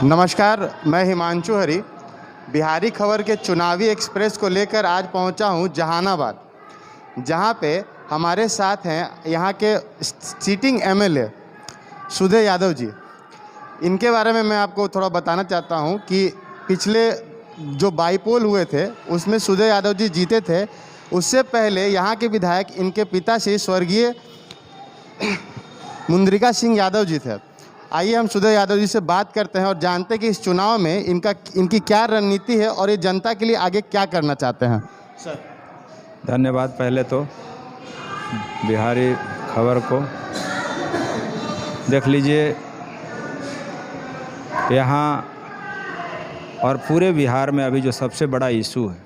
नमस्कार, मैं हिमांशु हरी बिहारी खबर के चुनावी एक्सप्रेस को लेकर आज पहुंचा हूं जहानाबाद, जहां पे हमारे साथ हैं यहां के सीटिंग एमएलए सुधे यादव जी। इनके बारे में मैं आपको थोड़ा बताना चाहता हूं कि पिछले जो बाईपोल हुए थे उसमें सुधे यादव जी जीते थे। उससे पहले यहां के विधायक इनके पिताश्री स्वर्गीय मुंद्रिका सिंह यादव जी थे। आइए हम सुधे यादव जी से बात करते हैं और जानते हैं कि इस चुनाव में इनकी क्या रणनीति है और ये जनता के लिए आगे क्या करना चाहते हैं। सर धन्यवाद। पहले तो बिहारी खबर को देख लीजिए, यहाँ और पूरे बिहार में अभी जो सबसे बड़ा इशू है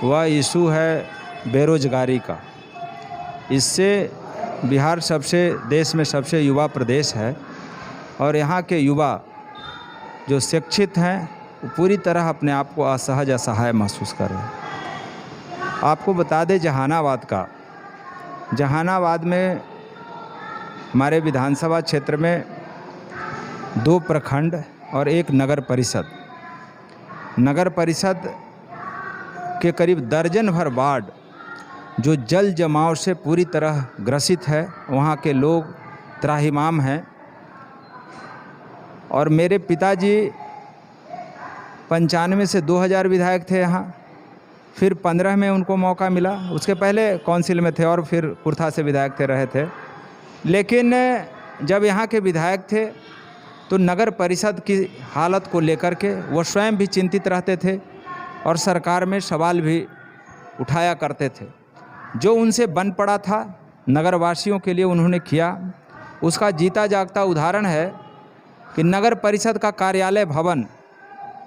वह इशू है बेरोजगारी का। इससे बिहार देश में सबसे युवा प्रदेश है और यहाँ के युवा जो शिक्षित हैं वो पूरी तरह अपने आप को असहज असहाय महसूस कर रहे हैं। आपको बता दें जहानाबाद में हमारे विधानसभा क्षेत्र में 2 प्रखंड और 1 नगर परिषद के करीब दर्जन भर वार्ड जो जल जमाव से पूरी तरह ग्रसित है। वहाँ के लोग त्राहिमाम हैं और मेरे पिताजी 95 से 2000 विधायक थे यहाँ, फिर 15 में उनको मौका मिला। उसके पहले काउंसिल में थे और फिर कुर्था से विधायक रहे थे। लेकिन जब यहाँ के विधायक थे तो नगर परिषद की हालत को लेकर के वो स्वयं भी चिंतित रहते थे और सरकार में सवाल भी उठाया करते थे। जो उनसे बन पड़ा था नगरवासियों के लिए उन्होंने किया, उसका जीता जागता उदाहरण है कि नगर परिषद का कार्यालय भवन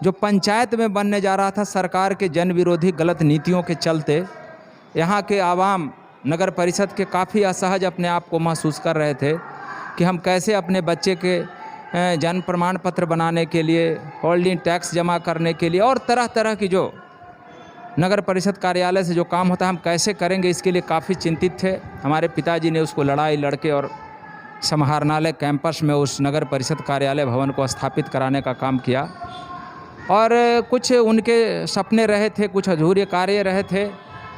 जो पंचायत में बनने जा रहा था, सरकार के जन विरोधी गलत नीतियों के चलते यहाँ के आवाम नगर परिषद के काफ़ी असहज अपने आप को महसूस कर रहे थे कि हम कैसे अपने बच्चे के जन्म प्रमाण पत्र बनाने के लिए, होल्डिंग टैक्स जमा करने के लिए और तरह तरह की जो नगर परिषद कार्यालय से जो काम होता है हम कैसे करेंगे, इसके लिए काफ़ी चिंतित थे। हमारे पिताजी ने उसको लड़के और समाहरणालय कैंपस में उस नगर परिषद कार्यालय भवन को स्थापित कराने का काम किया और कुछ उनके सपने रहे थे, कुछ अधूरे कार्य रहे थे।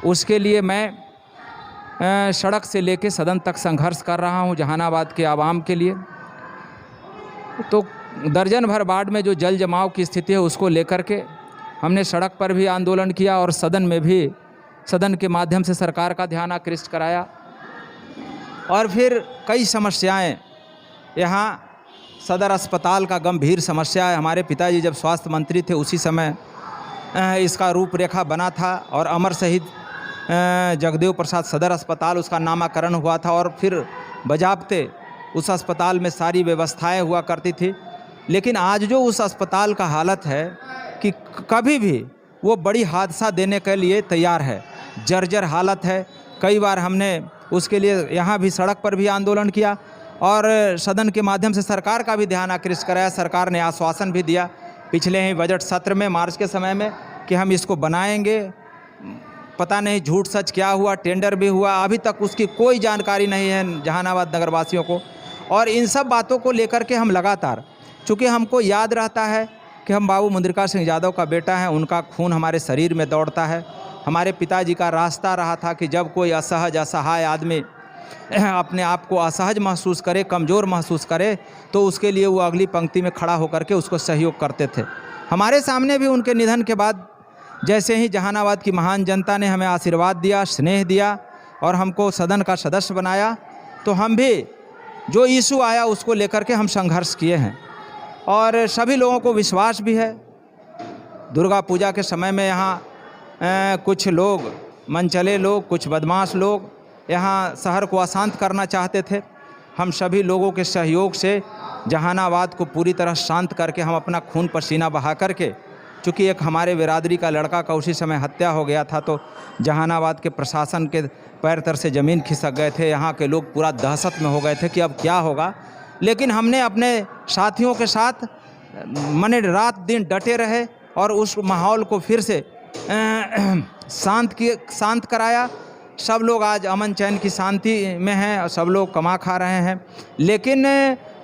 उसके लिए मैं सड़क से लेके सदन तक संघर्ष कर रहा हूं जहानाबाद के आवाम के लिए। तो दर्जन भर वार्ड में जो जल जमाव की स्थिति है उसको लेकर के हमने सड़क पर भी आंदोलन किया और सदन में भी सदन के माध्यम से सरकार का ध्यान आकृष्ट कराया। और फिर कई समस्याएं, यहाँ सदर अस्पताल का गंभीर समस्या है। हमारे पिताजी जब स्वास्थ्य मंत्री थे उसी समय इसका रूपरेखा बना था और अमर शहीद जगदेव प्रसाद सदर अस्पताल उसका नामकरण हुआ था और फिर बजाबते उस अस्पताल में सारी व्यवस्थाएं हुआ करती थी। लेकिन आज जो उस अस्पताल का हालत है कि कभी भी वो बड़ी हादसा देने के लिए तैयार है, जर्जर हालत है। कई बार हमने उसके लिए यहाँ भी सड़क पर भी आंदोलन किया और सदन के माध्यम से सरकार का भी ध्यान आकृष्ट कराया। सरकार ने आश्वासन भी दिया पिछले ही बजट सत्र में मार्च के समय में कि हम इसको बनाएंगे। पता नहीं झूठ सच क्या हुआ, टेंडर भी हुआ, अभी तक उसकी कोई जानकारी नहीं है जहानाबाद नगरवासियों को। और इन सब बातों को लेकर के हम लगातार, चूँकि हमको याद रहता है कि हम बाबू मुंद्रिका सिंह यादव का बेटा है, उनका खून हमारे शरीर में दौड़ता है। हमारे पिताजी का रास्ता रहा था कि जब कोई असहज असहाय आदमी अपने आप को असहज महसूस करे, कमज़ोर महसूस करे, तो उसके लिए वो अगली पंक्ति में खड़ा होकर के उसको सहयोग करते थे। हमारे सामने भी उनके निधन के बाद जैसे ही जहानाबाद की महान जनता ने हमें आशीर्वाद दिया, स्नेह दिया और हमको सदन का सदस्य बनाया, तो हम भी जो इशू आया उसको लेकर के हम संघर्ष किए हैं। और सभी लोगों को विश्वास भी है। दुर्गा पूजा के समय में यहाँ कुछ लोग, मनचले लोग, कुछ बदमाश लोग यहाँ शहर को अशांत करना चाहते थे। हम सभी लोगों के सहयोग से जहानाबाद को पूरी तरह शांत करके हम अपना खून पसीना बहा करके, चूँकि एक हमारे बिरादरी का लड़का का उसी समय हत्या हो गया था, तो जहानाबाद के प्रशासन के पैर तर से ज़मीन खिसक गए थे। यहाँ के लोग पूरा दहशत में हो गए थे कि अब क्या होगा। लेकिन हमने अपने साथियों के साथ मने रात दिन डटे रहे और उस माहौल को फिर से शांत कराया। सब लोग आज अमन चैन की शांति में हैं और सब लोग कमा खा रहे हैं। लेकिन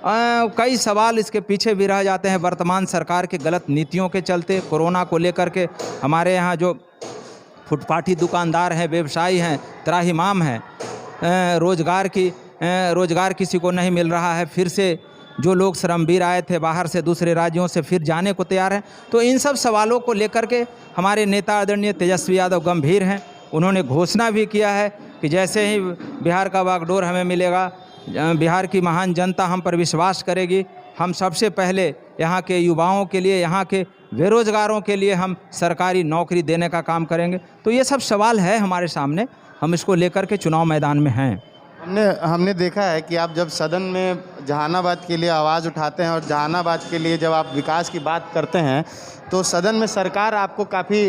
कई सवाल इसके पीछे भी रह जाते हैं। वर्तमान सरकार के गलत नीतियों के चलते कोरोना को लेकर के हमारे यहाँ जो फुटपाथी दुकानदार हैं, व्यवसायी हैं, त्राहिमाम हैं, रोज़गार किसी को नहीं मिल रहा है। फिर से जो लोग श्रमवीर आए थे बाहर से, दूसरे राज्यों से, फिर जाने को तैयार हैं। तो इन सब सवालों को लेकर के हमारे नेता आदरणीय तेजस्वी यादव गंभीर हैं। उन्होंने घोषणा भी किया है कि जैसे ही बिहार का बागडोर हमें मिलेगा, बिहार की महान जनता हम पर विश्वास करेगी, हम सबसे पहले यहाँ के युवाओं के लिए, यहाँ के बेरोज़गारों के लिए हम सरकारी नौकरी देने का काम करेंगे। तो ये सब सवाल है हमारे सामने, हम इसको लेकर के चुनाव मैदान में हैं। हमने देखा है कि आप जब सदन में जहानाबाद के लिए आवाज़ उठाते हैं और जहानाबाद के लिए जब आप विकास की बात करते हैं तो सदन में सरकार आपको काफ़ी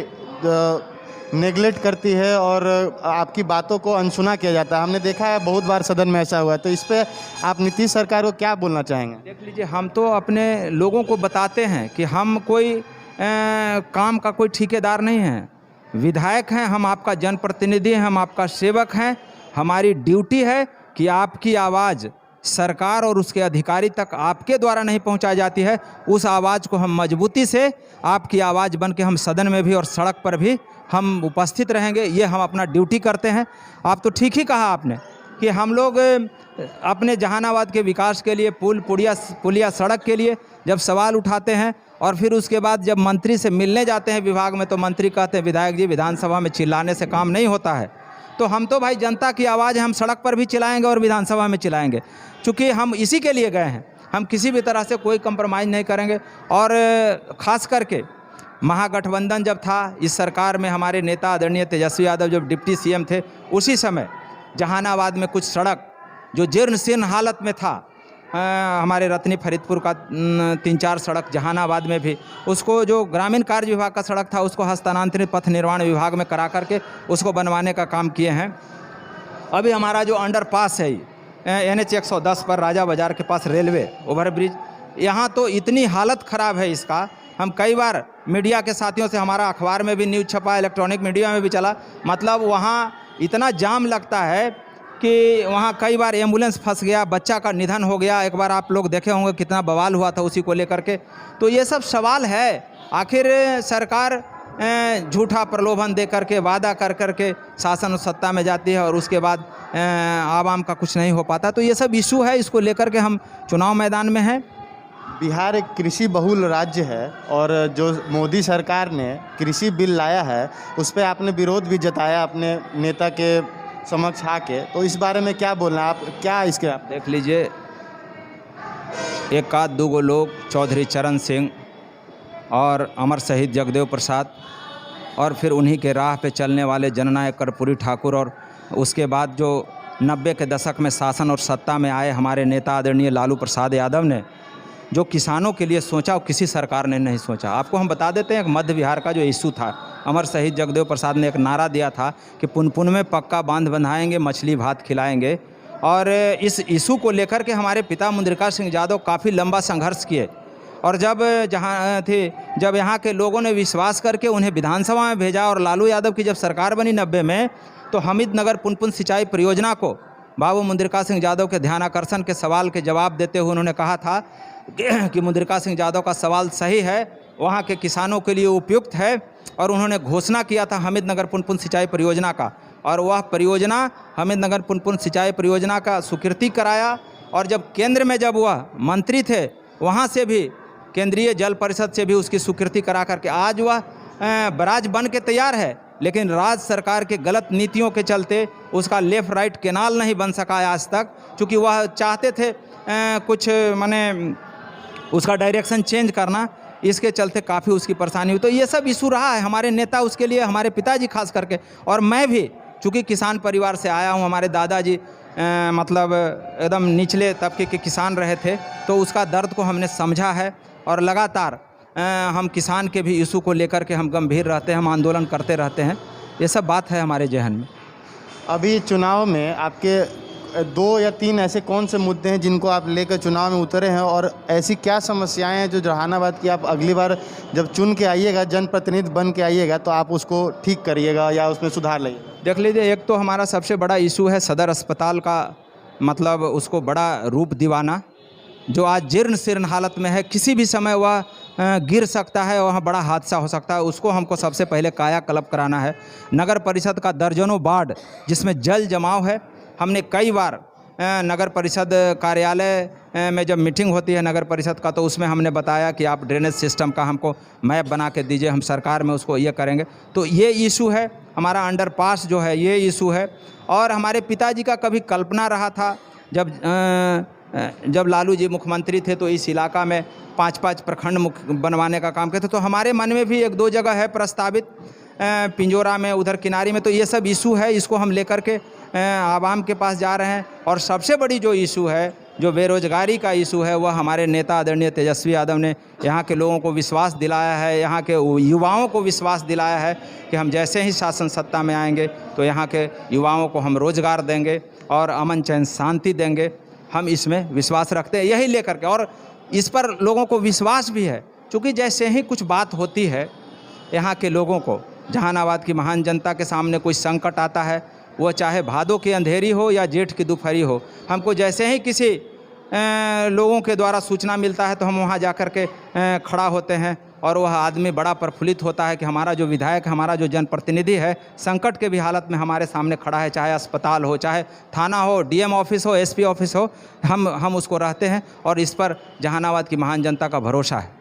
नेगलेक्ट करती है और आपकी बातों को अनसुना किया जाता है। हमने देखा है बहुत बार सदन में ऐसा हुआ है। तो इस पे आप नीतीश सरकार को क्या बोलना चाहेंगे? देख लीजिए, हम तो अपने लोगों को बताते हैं कि हम कोई काम का कोई ठेकेदार नहीं हैं, विधायक हैं, हम आपका जनप्रतिनिधि हैं, हम आपका सेवक हैं। हमारी ड्यूटी है कि आपकी आवाज़ सरकार और उसके अधिकारी तक आपके द्वारा नहीं पहुंचाई जाती है, उस आवाज़ को हम मजबूती से आपकी आवाज़ बन के हम सदन में भी और सड़क पर भी हम उपस्थित रहेंगे। ये हम अपना ड्यूटी करते हैं। आप तो ठीक ही कहा आपने कि हम लोग अपने जहानाबाद के विकास के लिए, पुलिया सड़क के लिए जब सवाल उठाते हैं और फिर उसके बाद जब मंत्री से मिलने जाते हैं विभाग में, तो मंत्री कहते हैं विधायक जी विधानसभा में चिल्लाने से काम नहीं होता है। तो हम तो भाई जनता की आवाज़ हम सड़क पर भी चिल्लाएंगे और विधानसभा में चिल्लाएंगे, चूँकि हम इसी के लिए गए हैं। हम किसी भी तरह से कोई कंप्रोमाइज़ नहीं करेंगे। और ख़ास करके महागठबंधन जब था, इस सरकार में हमारे नेता आदरणीय तेजस्वी यादव जब डिप्टी सीएम थे, उसी समय जहानाबाद में कुछ सड़क जो जीर्ण शीर्ण हालत में था, हमारे रतनी फरीदपुर का 3-4 सड़क, जहानाबाद में भी उसको जो ग्रामीण कार्य विभाग का सड़क था उसको हस्तांतरित पथ निर्माण विभाग में करा करके उसको बनवाने का काम किए हैं। अभी हमारा जो अंडरपास है NH 110 पर राजा बाज़ार के पास रेलवे ओवरब्रिज, यहाँ तो इतनी हालत ख़राब है इसका। हम कई बार मीडिया के साथियों से, हमारा अखबार में भी न्यूज़ छपा, इलेक्ट्रॉनिक मीडिया में भी चला, मतलब वहाँ इतना जाम लगता है कि वहाँ कई बार एम्बुलेंस फंस गया, बच्चा का निधन हो गया। एक बार आप लोग देखे होंगे कितना बवाल हुआ था उसी को लेकर के। तो ये सब सवाल है। आखिर सरकार झूठा प्रलोभन दे करके, वादा कर करके शासन और सत्ता में जाती है और उसके बाद आवाम का कुछ नहीं हो पाता। तो ये सब इशू है, इसको लेकर के हम चुनाव मैदान में हैं। बिहार एक कृषि बहुल राज्य है और जो मोदी सरकार ने कृषि बिल लाया है उस पर आपने विरोध भी जताया अपने नेता के समक्ष आके। तो इस बारे में क्या बोलना आप, क्या इसके आप? देख लीजिए, एक आध दो लोग, चौधरी चरण सिंह और अमर शहीद जगदेव प्रसाद, और फिर उन्हीं के राह पे चलने वाले जननायक कर्पूरी ठाकुर, और उसके बाद जो 90 के दशक में शासन और सत्ता में आए हमारे नेता आदरणीय लालू प्रसाद यादव ने जो किसानों के लिए सोचा वो किसी सरकार ने नहीं सोचा। आपको हम बता देते हैं, एक मध्य बिहार का जो इशू था, अमर शहीद जगदेव प्रसाद ने एक नारा दिया था कि पुनपुन में पक्का बांध बंधाएंगे, मछली भात खिलाएंगे। और इस इशू को लेकर के हमारे पिता मुद्रिका सिंह यादव काफ़ी लंबा संघर्ष किए। और जब यहाँ के लोगों ने विश्वास करके उन्हें विधानसभा में भेजा और लालू यादव की जब सरकार बनी 90 में, तो हमीदनगर पुनपुन सिंचाई परियोजना को बाबू मुद्रिका सिंह यादव के ध्यानाकर्षण के सवाल के जवाब देते हुए उन्होंने कहा था कि मुद्रिका सिंह यादव का सवाल सही है, वहाँ के किसानों के लिए उपयुक्त है। और उन्होंने घोषणा किया था हमीदनगर पुनपुन सिंचाई परियोजना का, और वह परियोजना हमीदनगर पुनपुन सिंचाई परियोजना का स्वीकृति कराया। और जब केंद्र में जब वह मंत्री थे, वहाँ से भी केंद्रीय जल परिषद से भी उसकी स्वीकृति करा करके आज वह बराज बन के तैयार है। लेकिन राज्य सरकार के गलत नीतियों के चलते उसका लेफ़्ट राइट कैनाल नहीं बन सका आज तक, क्योंकि वह चाहते थे कुछ माने उसका डायरेक्शन चेंज करना, इसके चलते काफ़ी उसकी परेशानी हुई। तो ये सब इशू रहा है। हमारे नेता उसके लिए, हमारे पिताजी खास करके, और मैं भी चूँकि किसान परिवार से आया हूँ, हमारे दादाजी मतलब एकदम निचले तबके के किसान रहे थे, तो उसका दर्द को हमने समझा है। और लगातार हम किसान के भी इशू को लेकर के हम गंभीर रहते हैं, हम आंदोलन करते रहते हैं। ये सब बात है हमारे जहन में। अभी चुनाव में आपके 2 या 3 ऐसे कौन से मुद्दे हैं जिनको आप लेकर चुनाव में उतरे हैं, और ऐसी क्या समस्याएं हैं जो जहानाबाद की आप अगली बार जब चुन के आइएगा, जनप्रतिनिधि बन के आइएगा, तो आप उसको ठीक करिएगा या उसमें सुधार लाइएगा? देख लीजिए, एक तो हमारा सबसे बड़ा इशू है सदर अस्पताल का, मतलब उसको बड़ा रूप दिवाना, जो आज जीर्ण शीर्ण हालत में है, किसी भी समय वह गिर सकता है, वहाँ बड़ा हादसा हो सकता है। उसको हमको सबसे पहले कायाकल्प कराना है। नगर परिषद का दर्जनों वार्ड जिसमें जल जमाव है, हमने कई बार नगर परिषद कार्यालय में जब मीटिंग होती है नगर परिषद का, तो उसमें हमने बताया कि आप ड्रेनेज सिस्टम का हमको मैप बना के दीजिए, हम सरकार में उसको ये करेंगे। तो ये इशू है, हमारा अंडरपास जो है ये इशू है। और हमारे पिताजी का कभी कल्पना रहा था, जब लालू जी मुख्यमंत्री थे तो इस इलाका में 5-5 प्रखंड बनवाने का काम करते। तो हमारे मन में भी 1-2 जगह है प्रस्तावित, पिंजोरा में, उधर किनारी में। तो ये सब इशू है, इसको हम लेकर के आवाम के पास जा रहे हैं। और सबसे बड़ी जो इशू है, जो बेरोजगारी का इशू है, वह हमारे नेता आदरणीय तेजस्वी यादव ने यहाँ के लोगों को विश्वास दिलाया है, यहाँ के युवाओं को विश्वास दिलाया है कि हम जैसे ही शासन सत्ता में आएंगे तो यहाँ के युवाओं को हम रोजगार देंगे और अमन चैन शांति देंगे। हम इसमें विश्वास रखते हैं, यही लेकर के। और इस पर लोगों को विश्वास भी है, क्योंकि जैसे ही कुछ बात होती है यहाँ के लोगों को, जहानाबाद की महान जनता के सामने कोई संकट आता है, वो चाहे भादों की अंधेरी हो या जेठ की दोपहरी हो, हमको जैसे ही किसी लोगों के द्वारा सूचना मिलता है तो हम वहाँ जा कर के खड़ा होते हैं। और वह आदमी बड़ा प्रफुल्लित होता है कि हमारा जो विधायक, हमारा जो जनप्रतिनिधि है, संकट के भी हालत में हमारे सामने खड़ा है, चाहे अस्पताल हो, चाहे थाना हो, डीएम ऑफिस हो, एसपी ऑफिस हो, हम उसको रहते हैं। और इस पर जहानाबाद की महान जनता का भरोसा है।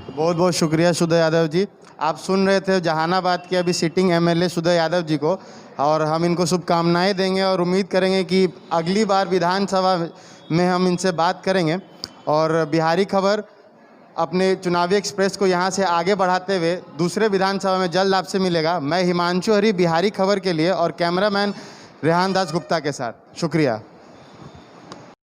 बहुत बहुत शुक्रिया सुधा यादव जी। आप सुन रहे थे जहानाबाद के अभी सिटिंग एमएलए सुधा यादव जी को, और हम इनको शुभकामनाएं देंगे और उम्मीद करेंगे कि अगली बार विधानसभा में हम इनसे बात करेंगे। और बिहारी खबर अपने चुनावी एक्सप्रेस को यहाँ से आगे बढ़ाते हुए दूसरे विधानसभा में जल्द आपसे मिलेगा। मैं हिमांशु हरी, बिहारी खबर के लिए, और कैमरामैन रेहान दास गुप्ता के साथ। शुक्रिया।